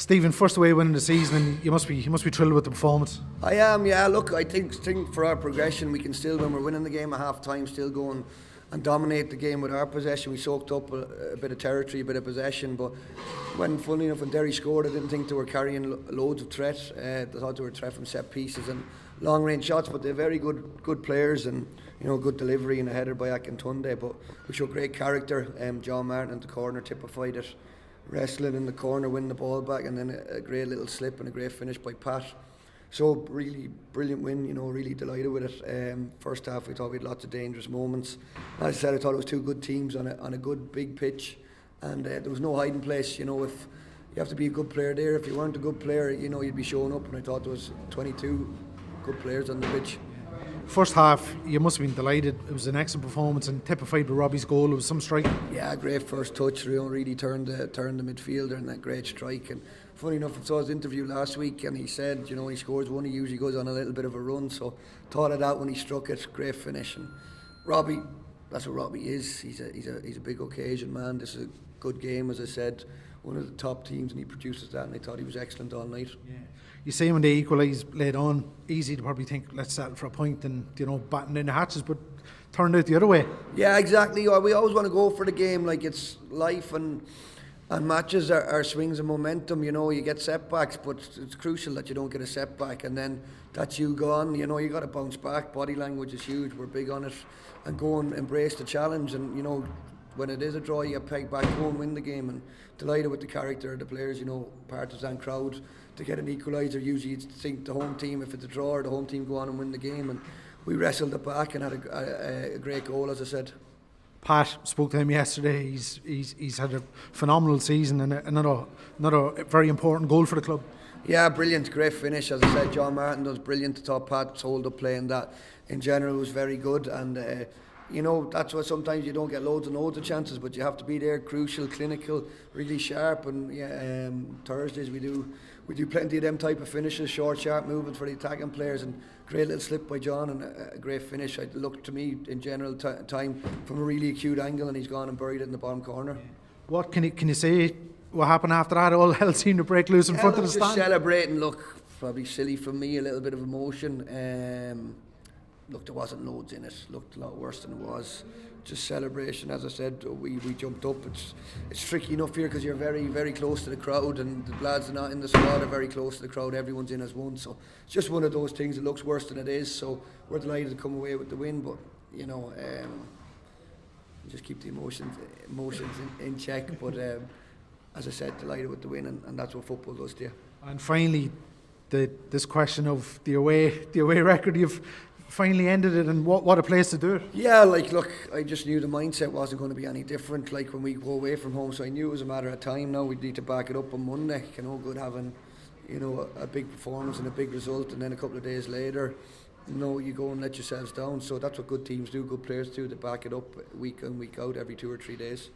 Stephen, first away win in the season, and you must be thrilled with the performance. I am, yeah. Look, I think for our progression, we can still, when we're winning the game at half time, still go and dominate the game with our possession. We soaked up a bit of territory, a bit of possession, but funny enough, when Derry scored, I didn't think they were carrying loads of threat. I thought they were threat from set pieces and long range shots, but they're very good players, and good delivery and a header by Akintunde. But we showed great character. John Martin at the corner typified it. Wrestling in the corner, winning the ball back, and then a great little slip and a great finish by Pat. So really brilliant win, really delighted with it. First half we thought we had lots of dangerous moments. As I said, I thought it was two good teams on a good big pitch, and there was no hiding place. If you have to be a good player there, if you weren't a good player, you'd be showing up, and I thought there was 22 good players on the pitch. First half, you must have been delighted. It was an excellent performance and typified by Robbie's goal. It was some strike. Yeah, great first touch. Really turned the midfielder, and that great strike. And funny enough, I saw his interview last week, and he said, when he scores one, he usually goes on a little bit of a run. So thought of that when he struck it. Great finish. And Robbie, that's what Robbie is. He's a big occasion man. This is a good game, as I said. One of the top teams, and he produces that, and I thought he was excellent all night. Yeah. You say when they equalised late on, easy to probably think, let's settle for a point and, batten in the hatches, but turned out the other way. Yeah, exactly. We always want to go for the game, like it's life, and matches are swings of momentum. You get setbacks, but it's crucial that you don't get a setback, and then that's you gone. You got to bounce back. Body language is huge. We're big on it, and go and embrace the challenge. And when it is a draw, you peg back, go and win the game. And delighted with the character of the players. Partisan crowd to get an equaliser. Usually you'd think the home team, if it's a draw, or the home team go on and win the game, and we wrestled it back and had a great goal, as I said. Pat, spoke to him yesterday. He's had a phenomenal season and another very important goal for the club. Yeah, brilliant, great finish. As I said, John Martin does brilliant. I thought Pat's hold up play, and that in general was very good. And that's why sometimes you don't get loads and loads of chances, but you have to be there, crucial, clinical, really sharp. And Thursdays we do plenty of them type of finishes, short, sharp movements for the attacking players, and great little slip by John and a great finish. It looked to me in general time from a really acute angle, and he's gone and buried it in the bottom corner. What can you say? What happened after that? All hell seemed to break loose in front of the stand. Just celebrating. Look, probably silly from me, a little bit of emotion. Look, there wasn't loads in it. Looked a lot worse than it was. Just celebration, as I said. We jumped up. It's tricky enough here because you're very, very close to the crowd, and the lads are not in the squad are very close to the crowd. Everyone's in as one, so it's just one of those things. It looks worse than it is. So we're delighted to come away with the win, but just keep the emotions in check. But as I said, delighted with the win, and that's what football does to you. And finally, this question of the away record. You've finally ended it, and what a place to do it. Yeah, look, I just knew the mindset wasn't going to be any different when we go away from home, so I knew it was a matter of time. Now we need to back it up on Monday. No good having a big performance and a big result, and then a couple of days later you go and let yourselves down. So that's what good teams do, good players do, to back it up week in, week out, every 2 or 3 days.